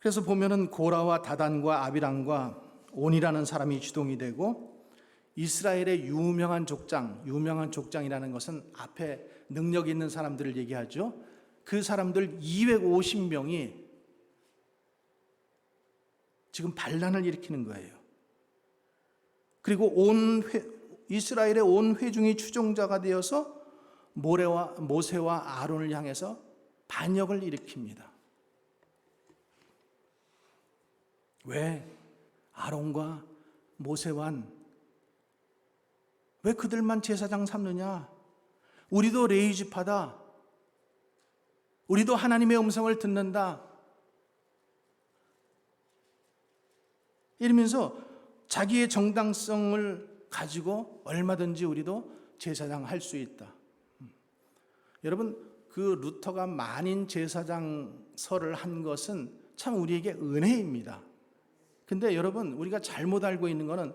그래서 보면은 고라와 다단과 아비람과 온이라는 사람이 주동이 되고, 이스라엘의 유명한 족장이라는 것은 앞에 능력 있는 사람들을 얘기하죠. 그 사람들 250명이 지금 반란을 일으키는 거예요. 그리고 이스라엘의 온 회중이 추종자가 되어서 모세와 아론을 향해서 반역을 일으킵니다. 왜 아론과 모세와 왜 그들만 제사장 삼느냐? 우리도 레위지파다. 우리도 하나님의 음성을 듣는다. 이러면서 자기의 정당성을 가지고 얼마든지 우리도 제사장 할 수 있다. 여러분, 그 루터가 만인 제사장설을 한 것은 참 우리에게 은혜입니다. 근데 여러분, 우리가 잘못 알고 있는 거는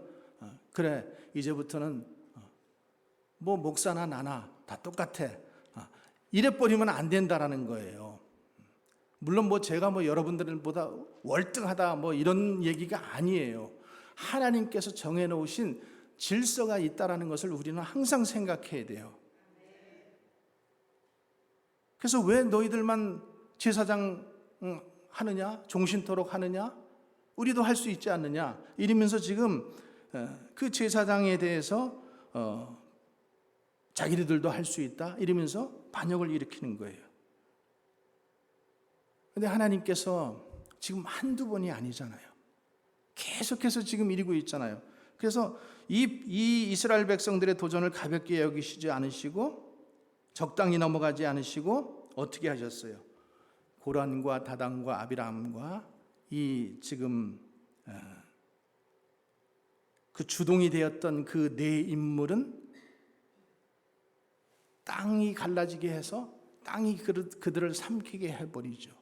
그래, 이제부터는 뭐 목사나 나나 다 똑같아. 이래버리면 안 된다라는 거예요. 물론 제가 여러분들보다 월등하다 이런 얘기가 아니에요. 하나님께서 정해놓으신 질서가 있다라는 것을 우리는 항상 생각해야 돼요. 그래서 왜 너희들만 제사장 하느냐? 종신토록 하느냐? 우리도 할 수 있지 않느냐? 이러면서 지금 그 제사장에 대해서 자기들도 할 수 있다? 이러면서 반역을 일으키는 거예요. 그런데 하나님께서 지금 한두 번이 아니잖아요. 계속해서 지금 이루고 있잖아요. 그래서 이 이스라엘 백성들의 도전을 가볍게 여기시지 않으시고 적당히 넘어가지 않으시고 어떻게 하셨어요? 고란과 다단과 아비람과 이 지금 그 주동이 되었던 그 네 인물은 땅이 갈라지게 해서 땅이 그들을 삼키게 해버리죠.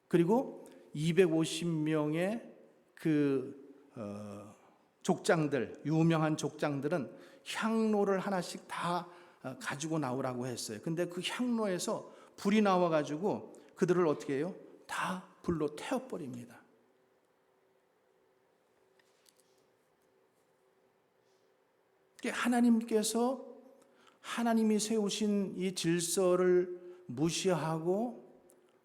그리고 250명의 족장들, 유명한 족장들은 향로를 하나씩 다 가지고 나오라고 했어요. 근데 그 향로에서 불이 나와가지고 그들을 어떻게 해요? 다 불로 태워버립니다. 하나님께서 하나님이 세우신 이 질서를 무시하고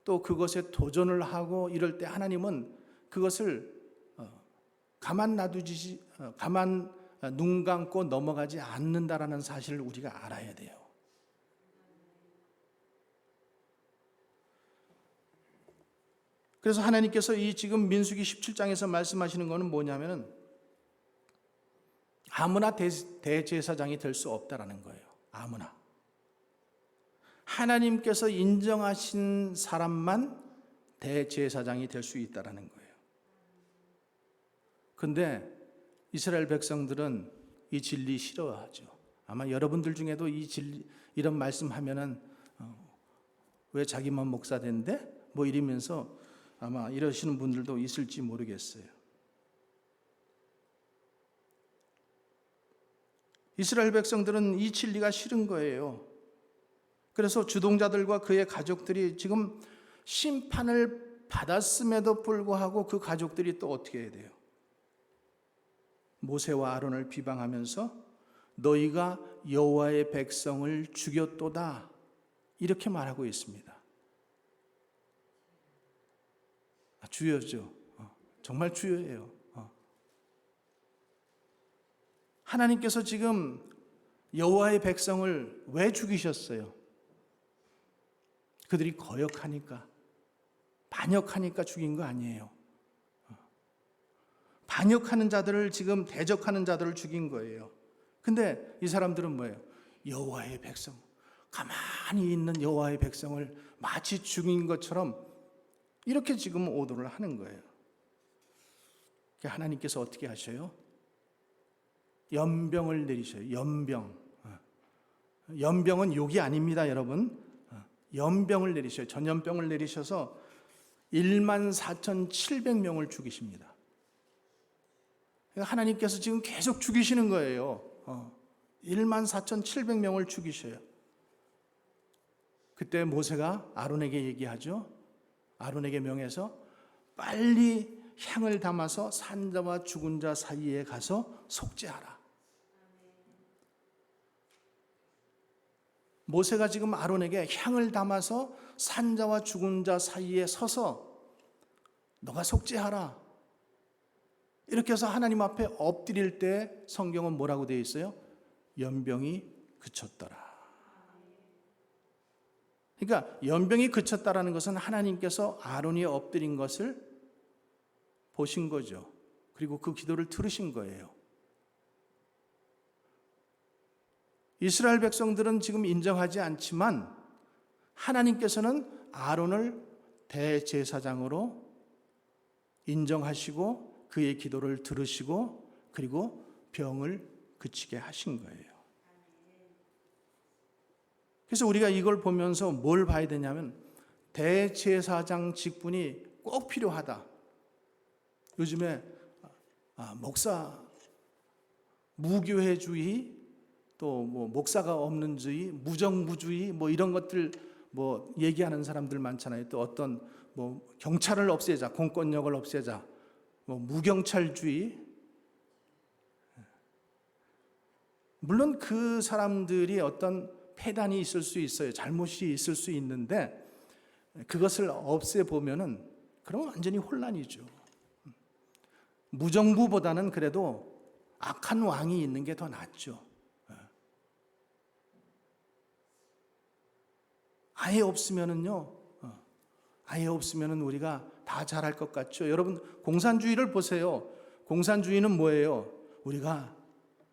또 그것에 도전을 하고 이럴 때 하나님은 그것을 가만 눈 감고 넘어가지 않는다라는 사실을 우리가 알아야 돼요. 그래서 하나님께서 이 지금 민수기 17장에서 말씀하시는 것은 뭐냐면은 아무나 대제사장이 될 수 없다라는 거예요. 아무나. 하나님께서 인정하신 사람만 대제사장이 될 수 있다라는 거예요. 근데 이스라엘 백성들은 이 진리 싫어하죠. 아마 여러분들 중에도 이런 말씀하면은 왜 자기만 목사 된대? 이러면서 아마 이러시는 분들도 있을지 모르겠어요. 이스라엘 백성들은 이 진리가 싫은 거예요. 그래서 주동자들과 그의 가족들이 지금 심판을 받았음에도 불구하고 그 가족들이 또 어떻게 해야 돼요? 모세와 아론을 비방하면서 너희가 여호와의 백성을 죽였도다 이렇게 말하고 있습니다. 주여죠. 정말 주여예요. 하나님께서 지금 여호와의 백성을 왜 죽이셨어요? 그들이 거역하니까, 반역하니까 죽인 거 아니에요. 반역하는 자들을 지금 대적하는 자들을 죽인 거예요. 근데 이 사람들은 뭐예요? 여호와의 백성, 가만히 있는 여호와의 백성을 마치 죽인 것처럼 이렇게 지금 오도를 하는 거예요. 하나님께서 어떻게 하셔요? 연병을 내리셔요. 연병은 욕이 아닙니다, 여러분. 연병을 내리셔요. 전염병을 내리셔서 14,700명을 죽이십니다. 하나님께서 지금 계속 죽이시는 거예요. 14,700명을 죽이셔요. 그때 모세가 아론에게 얘기하죠. 아론에게 명해서 빨리 향을 담아서 산자와 죽은 자 사이에 가서 속죄하라. 모세가 지금 아론에게 향을 담아서 산자와 죽은 자 사이에 서서 너가 속죄하라. 이렇게 해서 하나님 앞에 엎드릴 때 성경은 뭐라고 되어 있어요? 연병이 그쳤더라. 그러니까 연병이 그쳤다라는 것은 하나님께서 아론이 엎드린 것을 보신 거죠. 그리고 그 기도를 들으신 거예요. 이스라엘 백성들은 지금 인정하지 않지만 하나님께서는 아론을 대제사장으로 인정하시고 그의 기도를 들으시고 그리고 병을 그치게 하신 거예요. 그래서 우리가 이걸 보면서 뭘 봐야 되냐면 대제사장 직분이 꼭 필요하다. 요즘에 목사 무교회주의, 또 목사가 없는 주의, 무정부주의 이런 것들 얘기하는 사람들 많잖아요. 또 어떤 경찰을 없애자, 공권력을 없애자, 무경찰주의. 물론 그 사람들이 어떤 폐단이 있을 수 있어요. 잘못이 있을 수 있는데 그것을 없애보면은 그럼 완전히 혼란이죠. 무정부보다는 그래도 악한 왕이 있는 게 더 낫죠. 아예 없으면은요, 아예 없으면은 우리가 다 잘할 것 같죠. 여러분, 공산주의를 보세요. 공산주의는 뭐예요? 우리가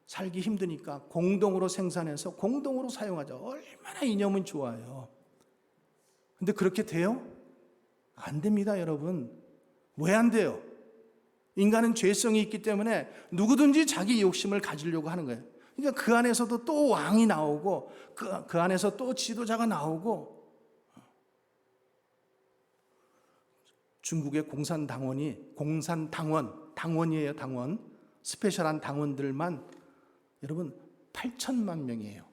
살기 힘드니까 공동으로 생산해서 공동으로 사용하자. 얼마나 이념은 좋아요. 근데 그렇게 돼요? 안 됩니다, 여러분. 왜 안 돼요? 인간은 죄성이 있기 때문에 누구든지 자기 욕심을 가지려고 하는 거예요. 그러니까 그 안에서도 또 왕이 나오고 그 안에서 또 지도자가 나오고. 중국의 당원이에요, 당원. 스페셜한 당원들만 여러분 8천만 명이에요.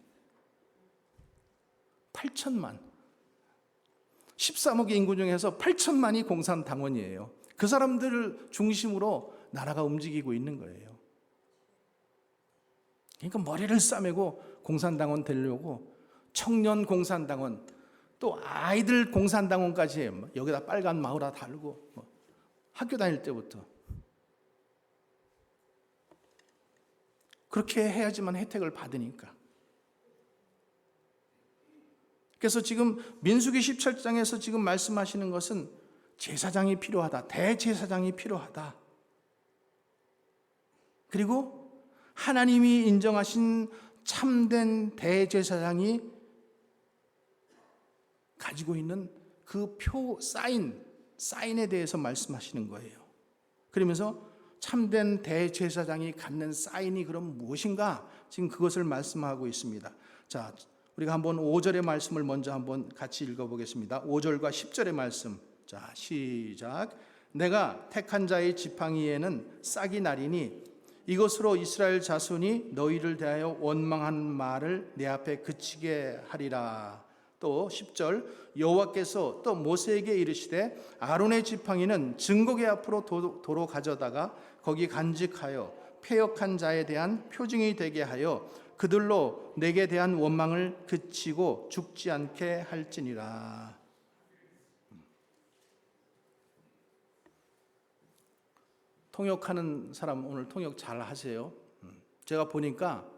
8천만. 13억의 인구 중에서 8천만이 공산당원이에요. 그 사람들을 중심으로 나라가 움직이고 있는 거예요. 그러니까 머리를 싸매고 공산당원 되려고 청년 공산당원, 또 아이들 공산당원까지 여기다 빨간 마우라 달고 학교 다닐 때부터 그렇게 해야지만 혜택을 받으니까. 그래서 지금 민수기 17장에서 지금 말씀하시는 것은 제사장이 필요하다. 대제사장이 필요하다. 그리고 하나님이 인정하신 참된 대제사장이 가지고 있는 그 사인에 대해서 말씀하시는 거예요. 그러면서 참된 대제사장이 갖는 사인이 그럼 무엇인가? 지금 그것을 말씀하고 있습니다. 자, 우리가 한번 5절의 말씀을 먼저 한번 같이 읽어보겠습니다. 5절과 10절의 말씀. 자, 시작. 내가 택한 자의 지팡이에는 싹이 나리니 이것으로 이스라엘 자손이 너희를 대하여 원망한 말을 내 앞에 그치게 하리라. 또 10절, 여호와께서 또 모세에게 이르시되 아론의 지팡이는 증거궤 앞으로 도로 가져다가 거기 간직하여 패역한 자에 대한 표징이 되게 하여 그들로 내게 대한 원망을 그치고 죽지 않게 할지니라. 통역하는 사람 오늘 통역 잘 하세요. 제가 보니까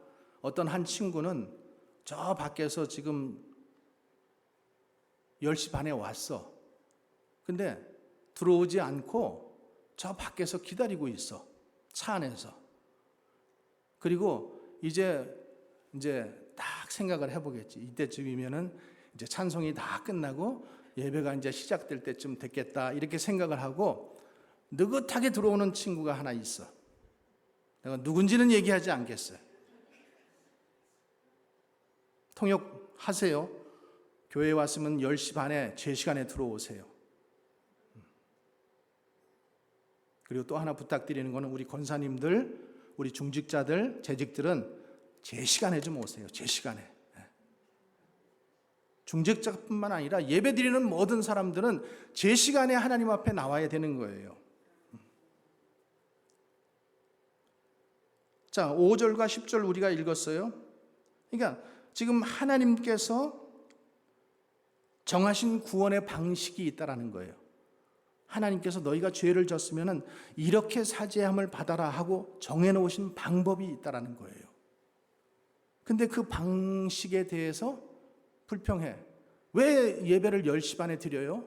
어떤 한 친구는 저 밖에서 지금 10시 반에 왔어. 근데 들어오지 않고 저 밖에서 기다리고 있어. 차 안에서. 그리고 이제 딱 생각을 해보겠지. 이때쯤이면은 이제 찬송이 다 끝나고 예배가 이제 시작될 때쯤 됐겠다. 이렇게 생각을 하고 느긋하게 들어오는 친구가 하나 있어. 내가 누군지는 얘기하지 않겠어요. 통역하세요. 교회에 왔으면 10시 반에 제 시간에 들어오세요. 그리고 또 하나 부탁드리는 거는 우리 권사님들, 우리 중직자들, 재직들은 제 시간에 좀 오세요. 제 시간에. 중직자뿐만 아니라 예배드리는 모든 사람들은 제 시간에 하나님 앞에 나와야 되는 거예요. 자, 5절과 10절 우리가 읽었어요. 그러니까 지금 하나님께서 정하신 구원의 방식이 있다라는 거예요. 하나님께서 너희가 죄를 졌으면 이렇게 사죄함을 받아라 하고 정해놓으신 방법이 있다라는 거예요. 근데 그 방식에 대해서 불평해. 왜 예배를 10시 반에 드려요?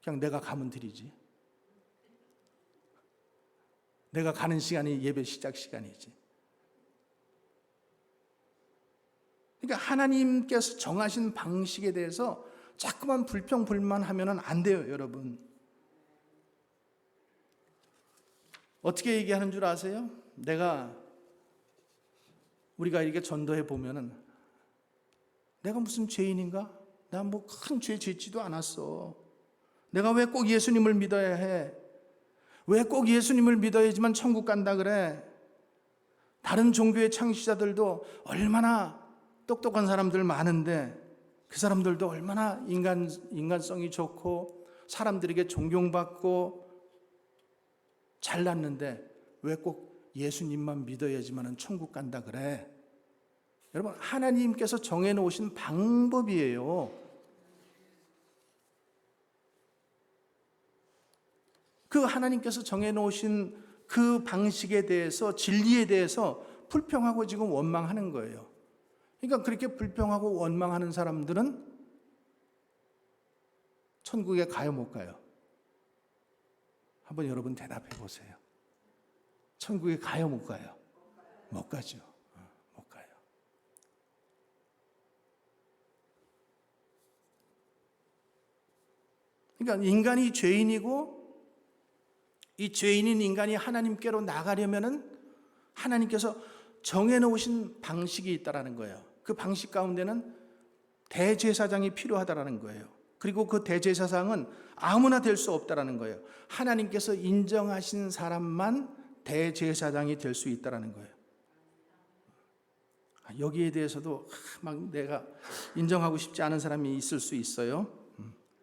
그냥 내가 가면 드리지. 내가 가는 시간이 예배 시작 시간이지. 그러니까 하나님께서 정하신 방식에 대해서 자꾸만 불평불만하면 안 돼요, 여러분. 어떻게 얘기하는 줄 아세요? 우리가 이렇게 전도해 보면은 내가 무슨 죄인인가? 나 뭐 큰 죄 짓지도 않았어. 내가 왜 꼭 예수님을 믿어야 해? 왜 꼭 예수님을 믿어야지만 천국 간다 그래? 다른 종교의 창시자들도 얼마나 똑똑한 사람들 많은데 그 사람들도 얼마나 인간성이 좋고 사람들에게 존경받고 잘났는데 왜 꼭 예수님만 믿어야지만 천국 간다 그래? 여러분, 하나님께서 정해놓으신 방법이에요. 그 하나님께서 정해놓으신 그 방식에 대해서, 진리에 대해서 불평하고 지금 원망하는 거예요. 그러니까 그렇게 불평하고 원망하는 사람들은 천국에 가요, 못 가요? 한번 여러분 대답해 보세요. 천국에 가요, 못 가요? 못 가죠. 못 가요. 그러니까 인간이 죄인이고 이 죄인인 인간이 하나님께로 나가려면은 하나님께서 정해놓으신 방식이 있다라는 거예요. 그 방식 가운데는 대제사장이 필요하다라는 거예요. 그리고 그 대제사장은 아무나 될 수 없다라는 거예요. 하나님께서 인정하신 사람만 대제사장이 될 수 있다라는 거예요. 여기에 대해서도 막 내가 인정하고 싶지 않은 사람이 있을 수 있어요.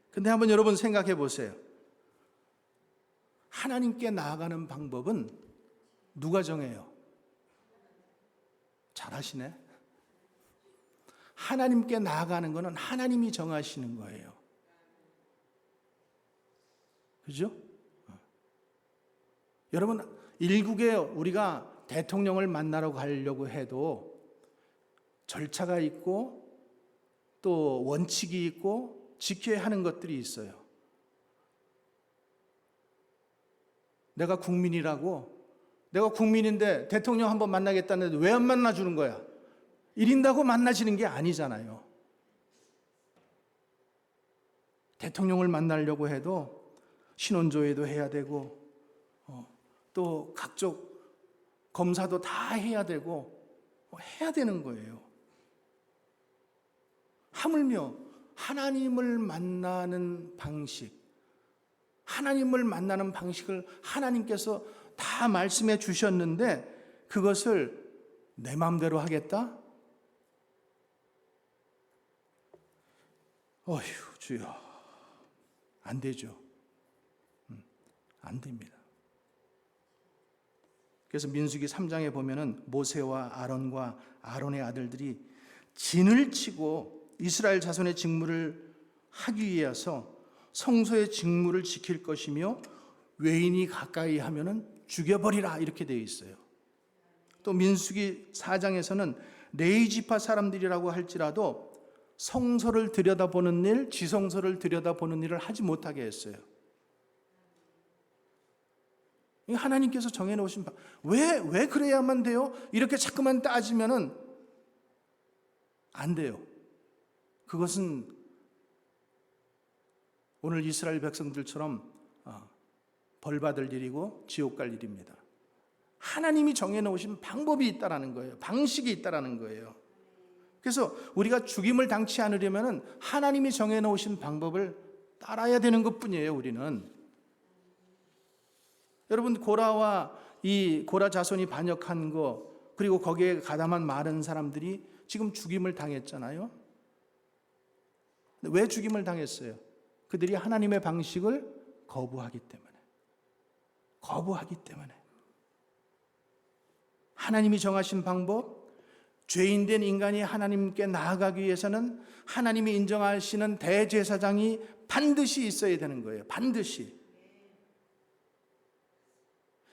근데 한번 여러분 생각해 보세요. 하나님께 나아가는 방법은 누가 정해요? 잘하시네. 하나님께 나아가는 것은 하나님이 정하시는 거예요. 그죠? 여러분, 일국에 우리가 대통령을 만나러 가려고 해도 절차가 있고 또 원칙이 있고 지켜야 하는 것들이 있어요. 내가 국민인데 대통령 한번 만나겠다는데 왜 안 만나주는 거야? 이린다고 만나지는 게 아니잖아요. 대통령을 만나려고 해도 신원조회도 해야 되고 또 각종 검사도 다 해야 되고 해야 되는 거예요. 하물며 하나님을 만나는 방식을 하나님께서 다 말씀해 주셨는데 그것을 내 마음대로 하겠다? 어휴, 주여, 안 되죠. 안 됩니다. 그래서 민수기 3장에 보면은 모세와 아론과 아론의 아들들이 진을 치고 이스라엘 자손의 직무를 하기 위해서 성소의 직무를 지킬 것이며 외인이 가까이 하면은 죽여버리라 이렇게 되어 있어요. 또 민수기 4장에서는 레위지파 사람들이라고 할지라도 성소를 들여다보는 일, 지성소를 들여다보는 일을 하지 못하게 했어요. 하나님께서 정해놓으신 왜 그래야만 돼요? 이렇게 자꾸만 따지면은 안 돼요. 그것은 오늘 이스라엘 백성들처럼 벌받을 일이고 지옥 갈 일입니다. 하나님이 정해놓으신 방법이 있다라는 거예요. 방식이 있다라는 거예요. 그래서 우리가 죽임을 당치 않으려면 하나님이 정해놓으신 방법을 따라야 되는 것뿐이에요. 우리는. 여러분, 고라 자손이 반역한 거, 그리고 거기에 가담한 많은 사람들이 지금 죽임을 당했잖아요. 왜 죽임을 당했어요? 그들이 하나님의 방식을 거부하기 때문에. 하나님이 정하신 방법, 죄인된 인간이 하나님께 나아가기 위해서는 하나님이 인정하시는 대제사장이 반드시 있어야 되는 거예요. 반드시.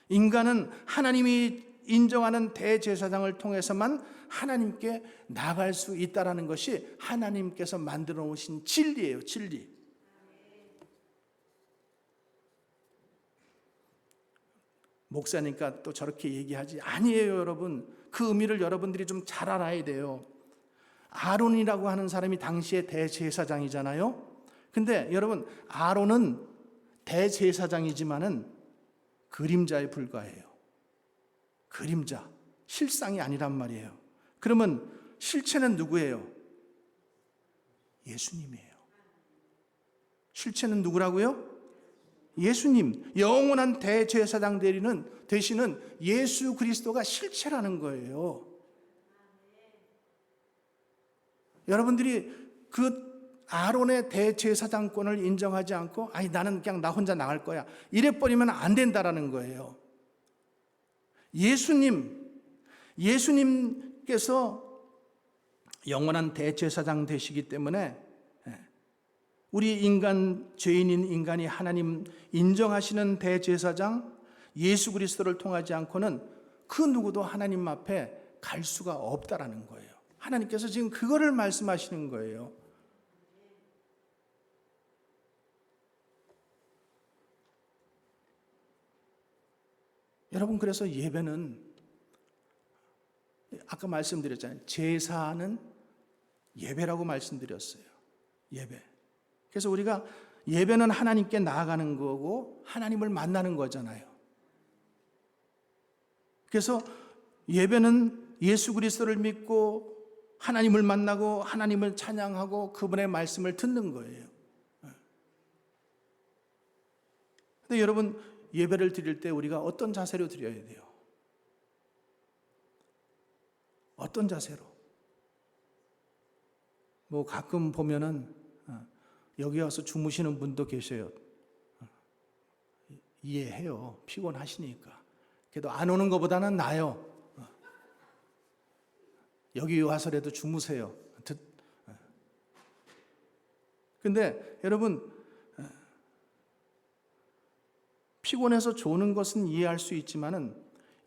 인간은 하나님이 인정하는 대제사장을 통해서만 하나님께 나아갈 수 있다는 것이 하나님께서 만들어 놓으신 진리예요. 진리. 목사니까 또 저렇게 얘기하지. 아니에요, 여러분. 그 의미를 여러분들이 좀 잘 알아야 돼요. 아론이라고 하는 사람이 당시의 대제사장이잖아요. 근데 여러분, 아론은 대제사장이지만은 그림자에 불과해요. 그림자, 실상이 아니란 말이에요. 그러면 실체는 누구예요? 예수님이에요. 실체는 누구라고요? 예수님. 영원한 대제사장 되시는 예수 그리스도가 실체라는 거예요. 여러분들이 그 아론의 대제사장권을 인정하지 않고 아니 나는 그냥 나 혼자 나갈 거야 이래버리면 안 된다라는 거예요. 예수님께서 영원한 대제사장 되시기 때문에 우리 죄인인 인간이 하나님 인정하시는 대제사장 예수 그리스도를 통하지 않고는 그 누구도 하나님 앞에 갈 수가 없다라는 거예요. 하나님께서 지금 그거를 말씀하시는 거예요. 여러분, 그래서 예배는 아까 말씀드렸잖아요. 제사는 예배라고 말씀드렸어요. 예배. 그래서 우리가 예배는 하나님께 나아가는 거고 하나님을 만나는 거잖아요. 그래서 예배는 예수 그리스도를 믿고 하나님을 만나고 하나님을 찬양하고 그분의 말씀을 듣는 거예요. 근데 여러분, 예배를 드릴 때 우리가 어떤 자세로 드려야 돼요? 어떤 자세로? 뭐 가끔 보면은 여기 와서 주무시는 분도 계셔요. 이해해요. 피곤하시니까. 그래도 안 오는 것보다는 나아요. 여기 와서라도 주무세요. 근데 여러분, 피곤해서 조는 것은 이해할 수 있지만은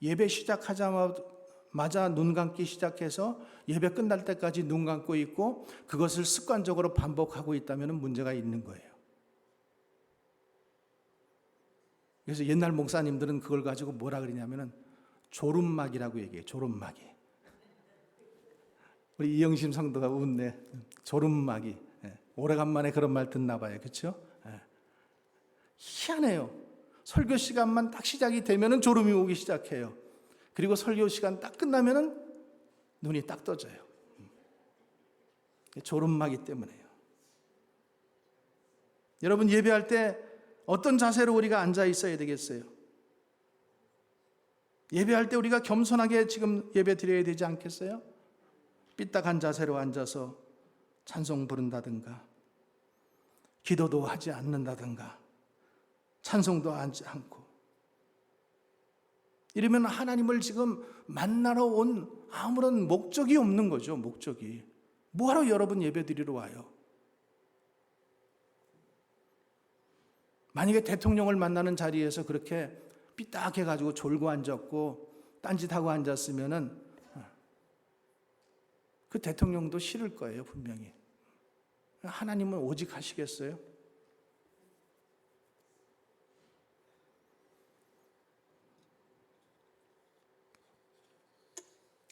예배 시작하자마자 눈 감기 시작해서 예배 끝날 때까지 눈 감고 있고 그것을 습관적으로 반복하고 있다면 문제가 있는 거예요. 그래서 옛날 목사님들은 그걸 가지고 뭐라 그러냐면은 졸음막이라고 얘기해요. 졸음막이. 우리 이영심 성도가 웃네. 졸음막이. 오래간만에 그런 말 듣나 봐요. 그렇죠? 희한해요. 설교 시간만 딱 시작이 되면은 졸음이 오기 시작해요. 그리고 설교 시간 딱 끝나면은 눈이 딱 떠져요. 졸음막이 때문에요. 여러분, 예배할 때 어떤 자세로 우리가 앉아 있어야 되겠어요? 예배할 때 우리가 겸손하게 지금 예배 드려야 되지 않겠어요? 삐딱한 자세로 앉아서 찬송 부른다든가 기도도 하지 않는다든가 찬송도 하지 않고 이러면 하나님을 지금 만나러 온 아무런 목적이 없는 거죠. 목적이. 뭐하러 여러분 예배 드리러 와요? 만약에 대통령을 만나는 자리에서 그렇게 삐딱해가지고 졸고 앉았고 딴짓하고 앉았으면은 그 대통령도 싫을 거예요. 분명히. 하나님은 오직 하시겠어요?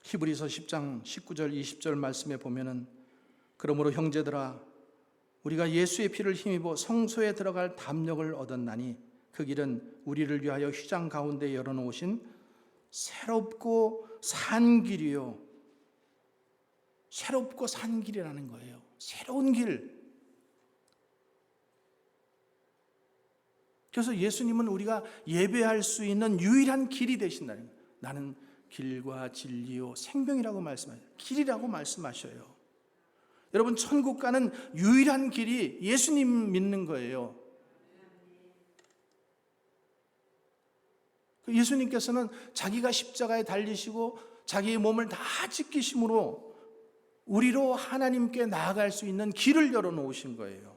히브리서 10장 19절 20절 말씀에 보면은 그러므로 형제들아 우리가 예수의 피를 힘입어 성소에 들어갈 담력을 얻었나니 그 길은 우리를 위하여 휘장 가운데 열어놓으신 새롭고 산 길이요. 새롭고 산 길이라는 거예요. 새로운 길. 그래서 예수님은 우리가 예배할 수 있는 유일한 길이 되신다는 거예요. 나는 길과 진리요 생명이라고 말씀하셔요. 길이라고 말씀하셔요. 여러분, 천국 가는 유일한 길이 예수님 믿는 거예요. 예수님께서는 자기가 십자가에 달리시고 자기의 몸을 다 찢기심으로 우리로 하나님께 나아갈 수 있는 길을 열어놓으신 거예요.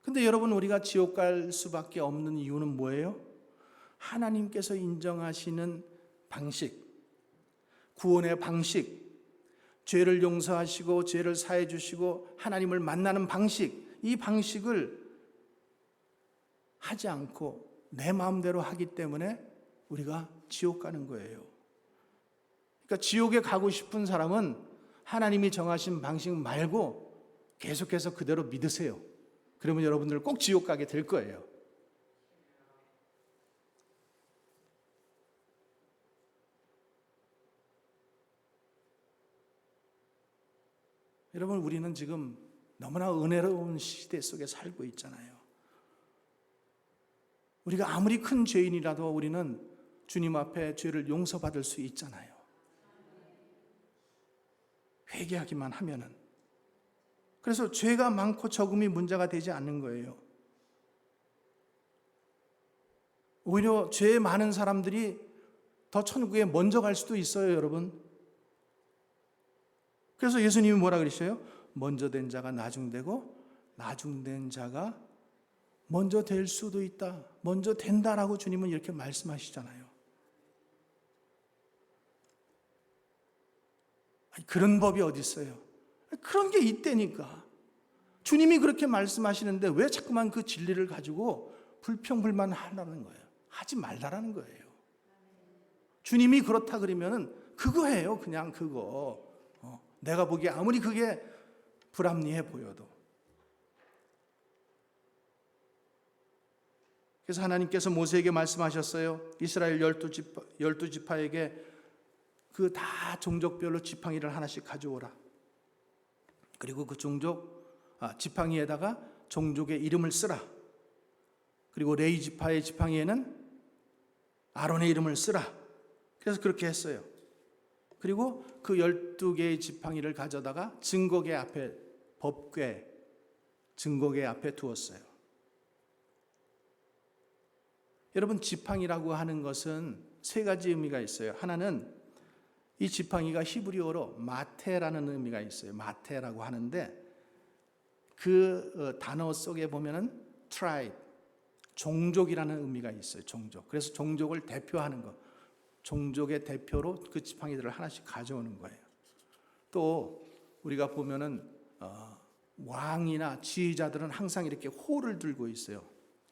근데 여러분, 우리가 지옥 갈 수밖에 없는 이유는 뭐예요? 하나님께서 인정하시는 방식, 구원의 방식, 죄를 용서하시고 죄를 사해 주시고 하나님을 만나는 방식, 이 방식을 하지 않고 내 마음대로 하기 때문에 우리가 지옥 가는 거예요. 그러니까 지옥에 가고 싶은 사람은 하나님이 정하신 방식 말고 계속해서 그대로 믿으세요. 그러면 여러분들 꼭 지옥 가게 될 거예요. 여러분, 우리는 지금 너무나 은혜로운 시대 속에 살고 있잖아요. 우리가 아무리 큰 죄인이라도 우리는 주님 앞에 죄를 용서받을 수 있잖아요. 회개하기만 하면은. 그래서 죄가 많고 적음이 문제가 되지 않는 거예요. 오히려 죄 많은 사람들이 더 천국에 먼저 갈 수도 있어요, 여러분. 그래서 예수님이 뭐라 그러셔요? 먼저 된 자가 나중되고 나중된 자가 먼저 될 수도 있다. 먼저 된다라고 주님은 이렇게 말씀하시잖아요. 아니, 그런 법이 어디 있어요? 그런 게 있다니까. 주님이 그렇게 말씀하시는데 왜 자꾸만 그 진리를 가지고 불평불만 하라는 거예요? 하지 말라라는 거예요. 주님이 그렇다 그러면은 그거예요. 그냥 그거. 내가 보기에 아무리 그게 불합리해 보여도. 그래서 하나님께서 모세에게 말씀하셨어요. 이스라엘 12지파에게 그 다 종족별로 지팡이를 하나씩 가져오라. 그리고 그 지팡이에다가 종족의 이름을 쓰라. 그리고 레위 지파의 지팡이에는 아론의 이름을 쓰라. 그래서 그렇게 했어요. 그리고 그 12개의 지팡이를 가져다가 증거계 앞에, 법궤 증거계 앞에 두었어요. 여러분, 지팡이라고 하는 것은 세 가지 의미가 있어요. 하나는 이 지팡이가 히브리어로 마테라는 의미가 있어요. 마테라고 하는데 그 단어 속에 보면은 트라이브, 종족이라는 의미가 있어요. 종족. 그래서 종족을 대표하는 것, 종족의 대표로 그 지팡이들을 하나씩 가져오는 거예요. 또 우리가 보면은 왕이나 지휘자들은 항상 이렇게 호를 들고 있어요.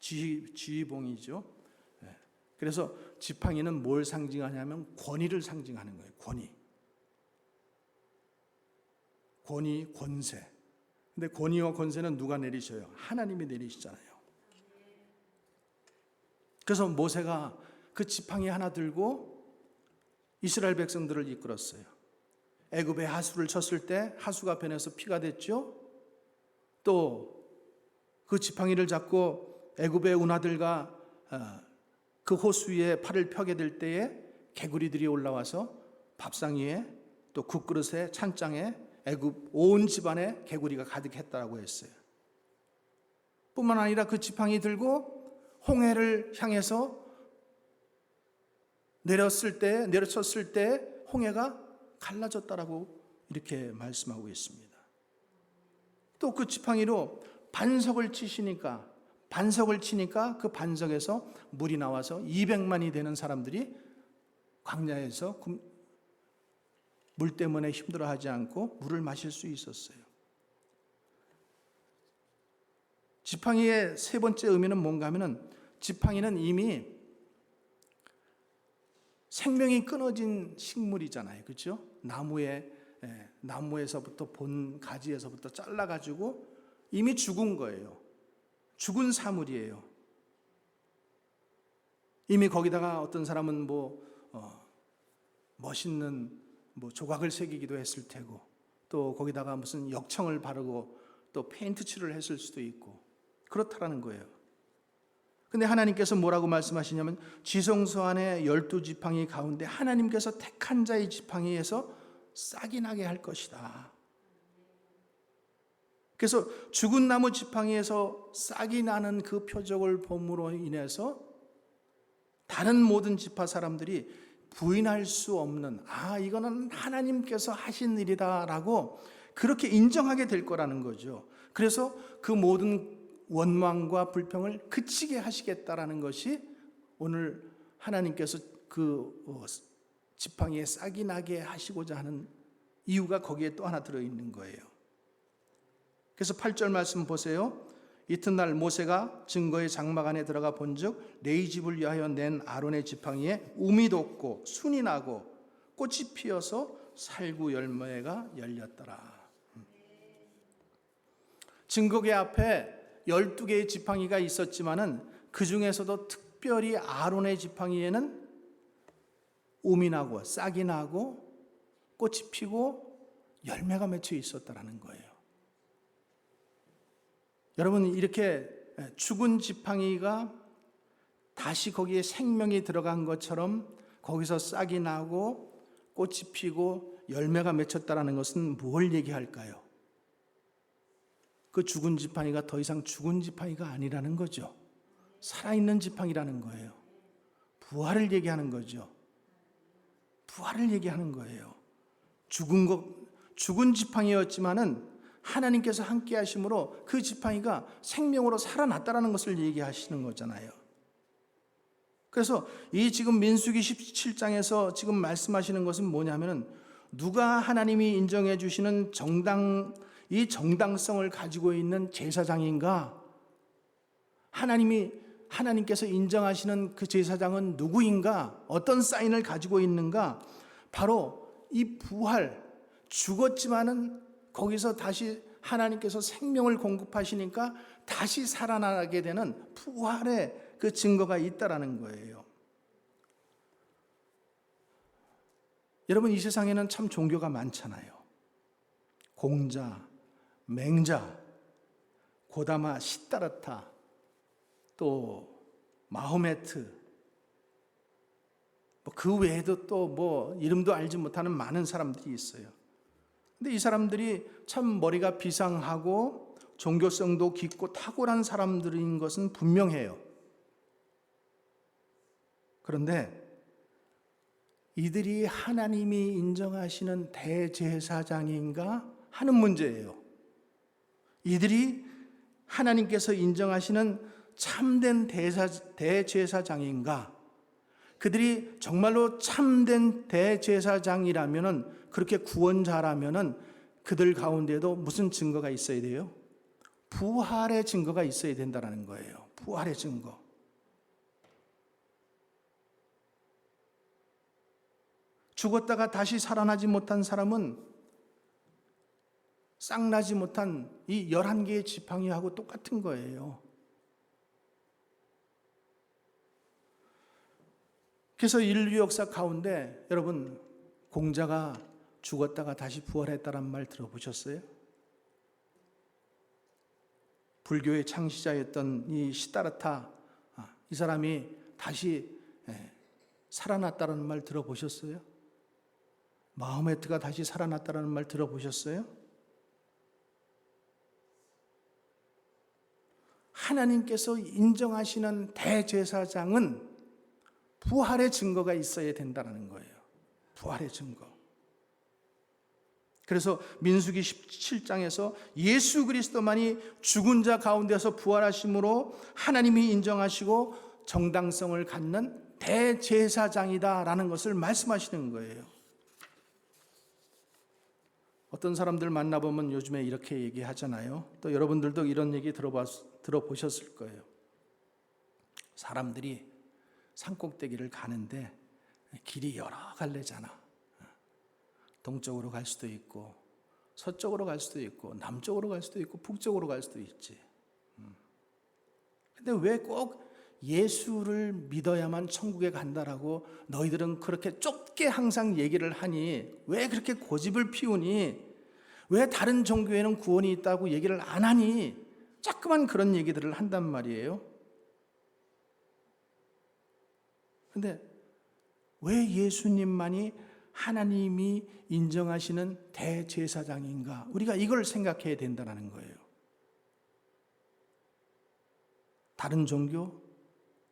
지휘봉이죠. 그래서 지팡이는 뭘 상징하냐면 권위를 상징하는 거예요. 권위, 권세. 근데 권위와 권세는 누가 내리셔요? 하나님이 내리시잖아요. 그래서 모세가 그 지팡이 하나 들고 이스라엘 백성들을 이끌었어요. 애굽에 하수를 쳤을 때 하수가 변해서 피가 됐죠. 또 그 지팡이를 잡고 애굽의 운하들과 그 호수 위에 팔을 펴게 될 때에 개구리들이 올라와서 밥상 위에 또 국그릇에 찬장에 애굽 온 집안에 개구리가 가득했다고 했어요. 뿐만 아니라 그 지팡이 들고 홍해를 향해서 내려쳤을 때 홍해가 갈라졌다라고 이렇게 말씀하고 있습니다. 또 그 지팡이로 반석을 치니까 그 반석에서 물이 나와서 200만이 되는 사람들이 광야에서 물 때문에 힘들어하지 않고 물을 마실 수 있었어요. 지팡이의 세 번째 의미는 뭔가 하면은 지팡이는 이미 생명이 끊어진 식물이잖아요. 그렇죠? 나무에서부터 본 가지에서부터 잘라가지고 이미 죽은 거예요. 죽은 사물이에요. 이미 거기다가 어떤 사람은 멋있는 조각을 새기기도 했을 테고, 또 거기다가 무슨 역청을 바르고 또 페인트 칠을 했을 수도 있고 그렇다라는 거예요. 근데 하나님께서 뭐라고 말씀하시냐면 지성소 안에 12지팡이 가운데 하나님께서 택한 자의 지팡이에서 싹이 나게 할 것이다. 그래서 죽은 나무 지팡이에서 싹이 나는 그 표적을 봄으로 인해서 다른 모든 지파 사람들이 부인할 수 없는, 이거는 하나님께서 하신 일이다라고 그렇게 인정하게 될 거라는 거죠. 그래서 그 모든 원망과 불평을 그치게 하시겠다라는 것이 오늘 하나님께서 그 지팡이에 싹이 나게 하시고자 하는 이유가 거기에 또 하나 들어있는 거예요. 그래서 8절 말씀 보세요. 이튿날 모세가 증거의 장막 안에 들어가 본즉 내 집을 위하여 낸 아론의 지팡이에 움이 돋고 순이 나고 꽃이 피어서 살구 열매가 열렸더라. 증거궤 앞에 12개의 지팡이가 있었지만은 그 중에서도 특별히 아론의 지팡이에는 움이 나고 싹이 나고 꽃이 피고 열매가 맺혀 있었다라는 거예요. 여러분, 이렇게 죽은 지팡이가 다시 거기에 생명이 들어간 것처럼 거기서 싹이 나고 꽃이 피고 열매가 맺혔다라는 것은 뭘 얘기할까요? 그 죽은 지팡이가 더 이상 죽은 지팡이가 아니라는 거죠. 살아있는 지팡이라는 거예요. 부활을 얘기하는 거죠. 부활을 얘기하는 거예요. 죽은 지팡이였지만은 하나님께서 함께 하심으로 그 지팡이가 생명으로 살아났다라는 것을 얘기하시는 거잖아요. 그래서 이 지금 민수기 17장에서 지금 말씀하시는 것은 뭐냐면은 누가 하나님이 인정해 주시는 이 정당성을 가지고 있는 제사장인가? 하나님께서 인정하시는 그 제사장은 누구인가? 어떤 사인을 가지고 있는가? 바로 이 부활, 죽었지만은 거기서 다시 하나님께서 생명을 공급하시니까 다시 살아나게 되는 부활의 그 증거가 있다라는 거예요. 여러분, 이 세상에는 참 종교가 많잖아요. 공자, 맹자, 고다마, 시다르타, 또 마호메트, 그 외에도 또 이름도 알지 못하는 많은 사람들이 있어요. 근데 이 사람들이 참 머리가 비상하고 종교성도 깊고 탁월한 사람들인 것은 분명해요. 그런데 이들이 하나님이 인정하시는 대제사장인가 하는 문제예요. 이들이 하나님께서 인정하시는 참된 대제사장인가? 그들이 정말로 참된 대제사장이라면은, 그렇게 구원자라면은 그들 가운데도 무슨 증거가 있어야 돼요? 부활의 증거가 있어야 된다는 거예요. 부활의 증거. 죽었다가 다시 살아나지 못한 사람은 싹나지 못한 이 11개의 지팡이하고 똑같은 거예요. 그래서 인류 역사 가운데 여러분, 공자가 죽었다가 다시 부활했다는 말 들어보셨어요? 불교의 창시자였던 이 시다르타, 이 사람이 다시 살아났다는 말 들어보셨어요? 마호메트가 다시 살아났다는 말 들어보셨어요? 하나님께서 인정하시는 대제사장은 부활의 증거가 있어야 된다는 거예요. 부활의 증거. 그래서 민수기 17장에서 예수 그리스도만이 죽은 자 가운데서 부활하심으로 하나님이 인정하시고 정당성을 갖는 대제사장이다라는 것을 말씀하시는 거예요. 어떤 사람들 만나보면 요즘에 이렇게 얘기하잖아요. 또 여러분들도 이런 얘기 들어보셨을 거예요. 사람들이 산꼭대기를 가는데 길이 여러 갈래잖아. 동쪽으로 갈 수도 있고 서쪽으로 갈 수도 있고 남쪽으로 갈 수도 있고 북쪽으로 갈 수도 있지. 근데 왜 꼭 예수를 믿어야만 천국에 간다라고 너희들은 그렇게 좁게 항상 얘기를 하니? 왜 그렇게 고집을 피우니? 왜 다른 종교에는 구원이 있다고 얘기를 안 하니? 자꾸만 그런 얘기들을 한단 말이에요. 근데 왜 예수님만이 하나님이 인정하시는 대제사장인가? 우리가 이걸 생각해야 된다는 거예요. 다른 종교,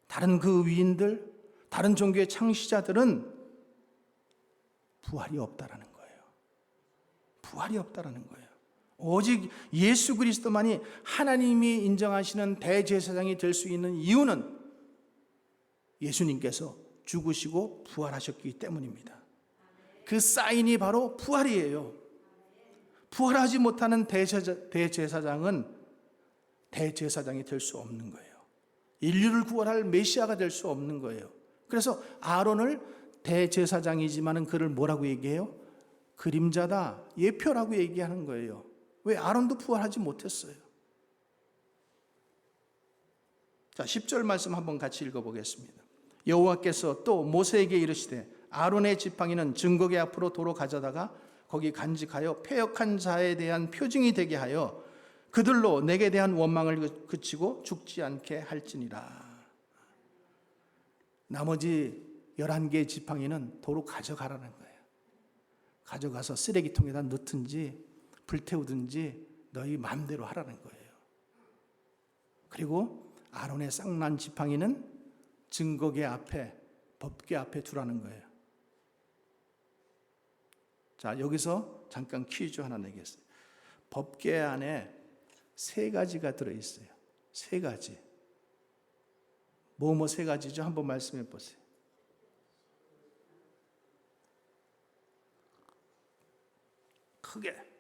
다른 그 위인들, 다른 종교의 창시자들은 부활이 없다라는 거예요. 부활이 없다라는 거예요. 오직 예수 그리스도만이 하나님이 인정하시는 대제사장이 될 수 있는 이유는 예수님께서 죽으시고 부활하셨기 때문입니다. 그 사인이 바로 부활이에요. 부활하지 못하는 대제사장은 대제사장이 될 수 없는 거예요. 인류를 구원할 메시아가 될 수 없는 거예요. 그래서 아론을 대제사장이지만은 그를 뭐라고 얘기해요? 그림자다, 예표라고 얘기하는 거예요. 왜? 아론도 부활하지 못했어요. 자, 10절 말씀 한번 같이 읽어보겠습니다. 여호와께서 또 모세에게 이르시되 아론의 지팡이는 증거궤 앞으로 도로 가져다가 거기 간직하여 패역한 자에 대한 표징이 되게 하여 그들로 내게 대한 원망을 그치고 죽지 않게 할지니라. 나머지 11개의 지팡이는 도로 가져가라는 거예요. 가져가서 쓰레기통에다 넣든지 불태우든지 너희 마음대로 하라는 거예요. 그리고 아론의 쌍난 지팡이는 증거궤 앞에, 법궤 앞에 두라는 거예요. 자, 여기서 잠깐 퀴즈 하나 내겠어요. 법궤 안에 3가지가 들어있어요. 3가지. 뭐 3가지죠? 한번 말씀해 보세요. 크게.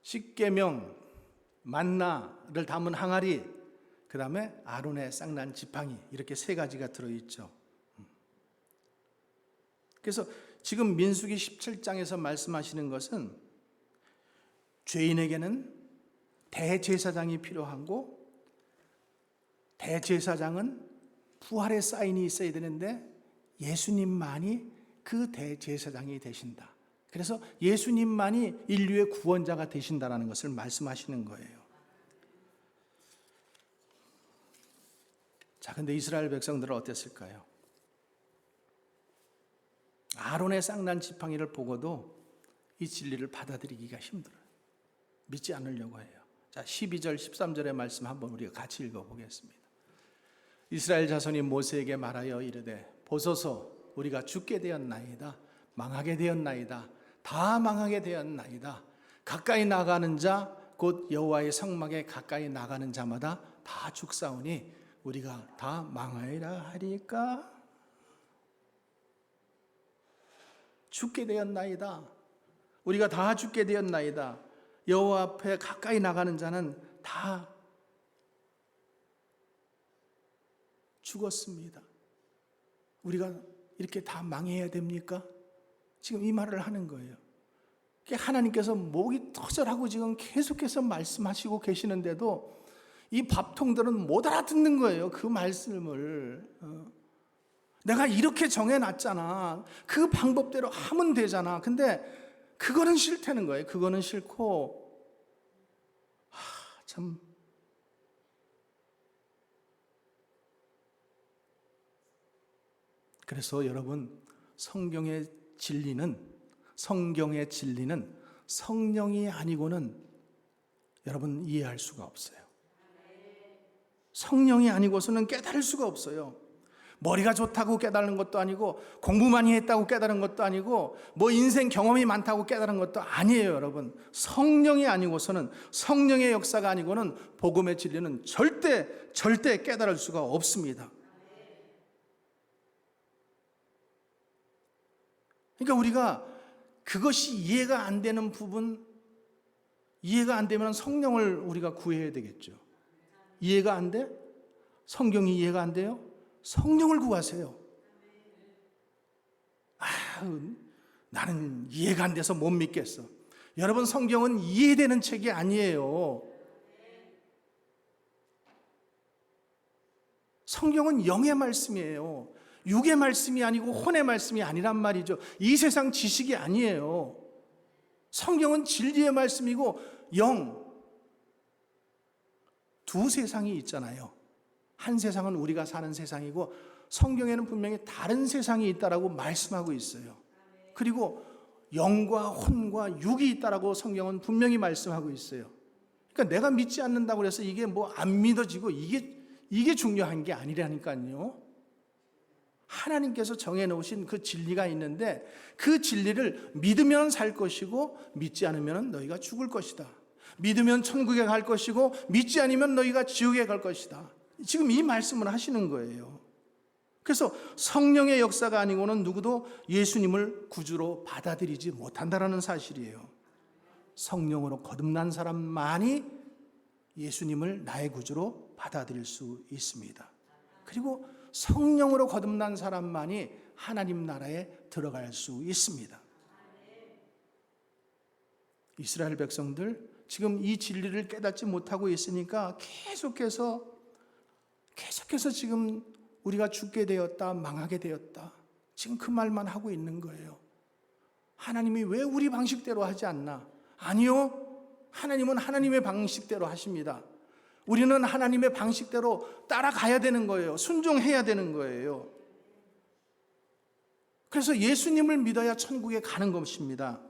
십계명, 만나를 담은 항아리, 그 다음에 아론의 쌍난 지팡이, 이렇게 3가지가 들어있죠. 그래서 지금 민수기 17장에서 말씀하시는 것은 죄인에게는 대제사장이 필요하고 대제사장은 부활의 사인이 있어야 되는데 예수님만이 그 대제사장이 되신다. 그래서 예수님만이 인류의 구원자가 되신다는 것을 말씀하시는 거예요. 자, 근데 이스라엘 백성들은 어땠을까요? 아론의 쌍난 지팡이를 보고도 이 진리를 받아들이기가 힘들어요. 믿지 않으려고 해요. 자, 12절 13절의 말씀 한번 우리가 같이 읽어보겠습니다. 이스라엘 자손이 모세에게 말하여 이르되 보소서 우리가 죽게 되었나이다. 망하게 되었나이다. 다 망하게 되었나이다. 가까이 나가는 자 곧 여호와의 성막에 가까이 나가는 자마다 다 죽사오니 우리가 다 망하리라 하리까? 죽게 되었나이다. 우리가 다 죽게 되었나이다. 여호와 앞에 가까이 나가는 자는 다 죽었습니다. 우리가 이렇게 다 망해야 됩니까? 지금 이 말을 하는 거예요. 하나님께서 목이 터져라고 지금 계속해서 말씀하시고 계시는데도 이 밥통들은 못 알아듣는 거예요. 그 말씀을. 내가 이렇게 정해놨잖아. 그 방법대로 하면 되잖아. 근데 그거는 싫다는 거예요. 그거는 싫고 참 그래서 여러분 성경의 진리는 성령이 아니고는 여러분 이해할 수가 없어요. 성령이 아니고서는 깨달을 수가 없어요. 머리가 좋다고 깨달은 것도 아니고 공부 많이 했다고 깨달은 것도 아니고 뭐 인생 경험이 많다고 깨달은 것도 아니에요. 여러분 성령이 아니고서는 성령의 역사가 아니고는 복음의 진리는 절대 깨달을 수가 없습니다. 그러니까 우리가 그것이 이해가 안 되는 부분, 이해가 안 되면 성령을 우리가 구해야 되겠죠. 이해가 안 돼? 성경이 이해가 안 돼요? 성령을 구하세요. 나는 이해가 안 돼서 못 믿겠어. 여러분 성경은 이해되는 책이 아니에요. 성경은 영의 말씀이에요. 육의 말씀이 아니고 혼의 말씀이 아니란 말이죠. 이 세상 지식이 아니에요. 성경은 진리의 말씀이고 영, 두 세상이 있잖아요. 한 세상은 우리가 사는 세상이고 성경에는 분명히 다른 세상이 있다라고 말씀하고 있어요. 그리고 영과 혼과 육이 있다라고 성경은 분명히 말씀하고 있어요. 그러니까 내가 믿지 않는다고 해서 이게 뭐 안 믿어지고 이게 중요한 게 아니라니까요. 하나님께서 정해놓으신 그 진리가 있는데 그 진리를 믿으면 살 것이고 믿지 않으면 너희가 죽을 것이다. 믿으면 천국에 갈 것이고 믿지 않으면 너희가 지옥에 갈 것이다. 지금 이 말씀을 하시는 거예요. 그래서 성령의 역사가 아니고는 누구도 예수님을 구주로 받아들이지 못한다는 사실이에요. 성령으로 거듭난 사람만이 예수님을 나의 구주로 받아들일 수 있습니다. 그리고 성령으로 거듭난 사람만이 하나님 나라에 들어갈 수 있습니다. 이스라엘 백성들 지금 이 진리를 깨닫지 못하고 있으니까 계속해서 지금 우리가 죽게 되었다, 망하게 되었다, 지금 그 말만 하고 있는 거예요. 하나님이 왜 우리 방식대로 하지 않나? 아니요, 하나님은 하나님의 방식대로 하십니다. 우리는 하나님의 방식대로 따라가야 되는 거예요. 순종해야 되는 거예요. 그래서 예수님을 믿어야 천국에 가는 것입니다.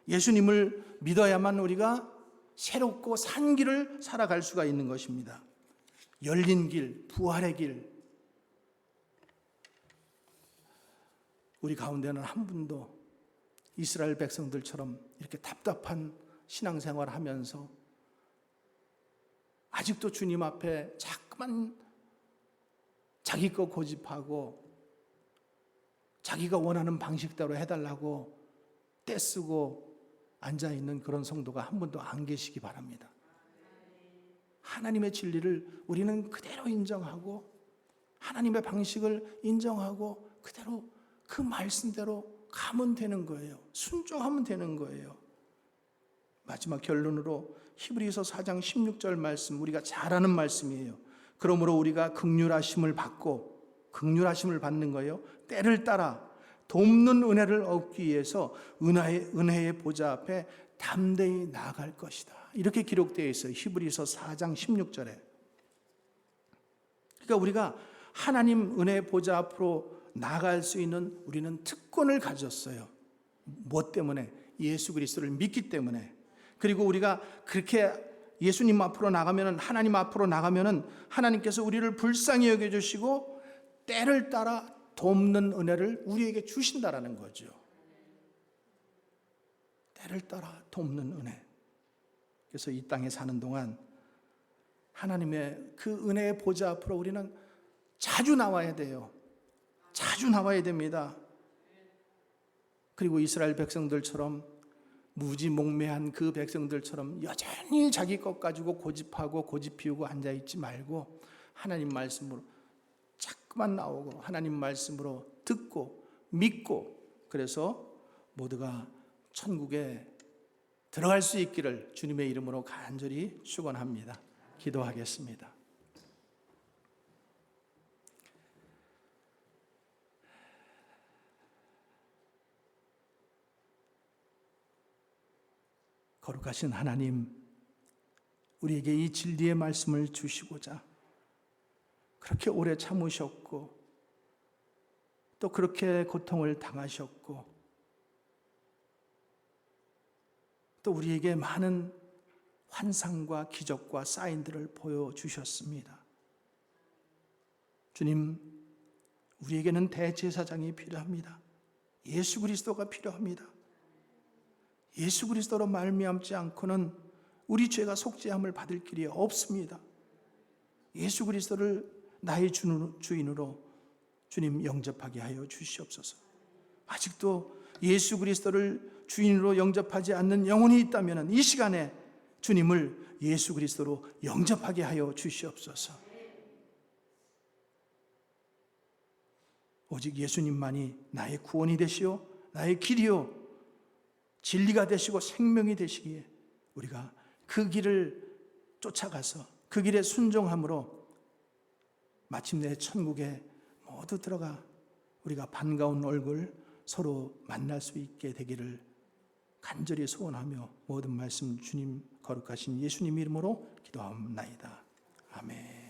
예수님을 믿어야만 우리가 새롭고 산 길을 살아갈 수가 있는 것입니다. 열린 길, 부활의 길. 우리 가운데는 한 분도 이스라엘 백성들처럼 이렇게 답답한 신앙생활을 하면서 아직도 주님 앞에 자꾸만 자기 거 고집하고 자기가 원하는 방식대로 해달라고 떼쓰고 앉아있는 그런 성도가 한 분도 안 계시기 바랍니다. 하나님의 진리를 우리는 그대로 인정하고 하나님의 방식을 인정하고 그대로 그 말씀대로 가면 되는 거예요. 순종하면 되는 거예요. 마지막 결론으로 히브리서 4장 16절 말씀, 우리가 잘 아는 말씀이에요. 그러므로 우리가 긍휼하심을 받는 거예요. 때를 따라 돕는 은혜를 얻기 위해서 은혜의 보좌 앞에 담대히 나아갈 것이다. 이렇게 기록되어 있어요. 히브리서 4장 16절에. 그러니까 우리가 하나님 은혜의 보좌 앞으로 나아갈 수 있는 우리는 특권을 가졌어요. 뭐 때문에? 예수 그리스도를 믿기 때문에. 그리고 우리가 그렇게 예수님 앞으로 나가면은, 하나님 앞으로 나가면은 하나님께서 우리를 불쌍히 여겨주시고 때를 따라 돕는 은혜를 우리에게 주신다라는 거죠. 때를 따라 돕는 은혜. 그래서 이 땅에 사는 동안 하나님의 그 은혜의 보좌 앞으로 우리는 자주 나와야 돼요. 자주 나와야 됩니다. 그리고 이스라엘 백성들처럼 무지몽매한 그 백성들처럼 여전히 자기 것 가지고 고집하고 고집 피우고 앉아있지 말고 하나님 말씀으로 자꾸만 나오고 하나님 말씀으로 듣고 믿고, 그래서 모두가 천국에 들어갈 수 있기를 주님의 이름으로 간절히 축원합니다. 기도하겠습니다. 거룩하신 하나님, 우리에게 이 진리의 말씀을 주시고자 그렇게 오래 참으셨고 또 그렇게 고통을 당하셨고 또 우리에게 많은 환상과 기적과 사인들을 보여주셨습니다. 주님, 우리에게는 대제사장이 필요합니다. 예수 그리스도가 필요합니다. 예수 그리스도로 말미암지 않고는 우리 죄가 속죄함을 받을 길이 없습니다. 예수 그리스도를 나의 주인으로 주님 영접하게 하여 주시옵소서. 아직도 예수 그리스도를 주인으로 영접하지 않는 영혼이 있다면 이 시간에 주님을 예수 그리스도로 영접하게 하여 주시옵소서. 오직 예수님만이 나의 구원이 되시오, 나의 길이요 진리가 되시고 생명이 되시기에 우리가 그 길을 쫓아가서 그 길에 순종함으로 마침내 천국에 모두 들어가 우리가 반가운 얼굴 서로 만날 수 있게 되기를 간절히 소원하며 모든 말씀 주님 거룩하신 예수님 이름으로 기도하옵나이다. 아멘.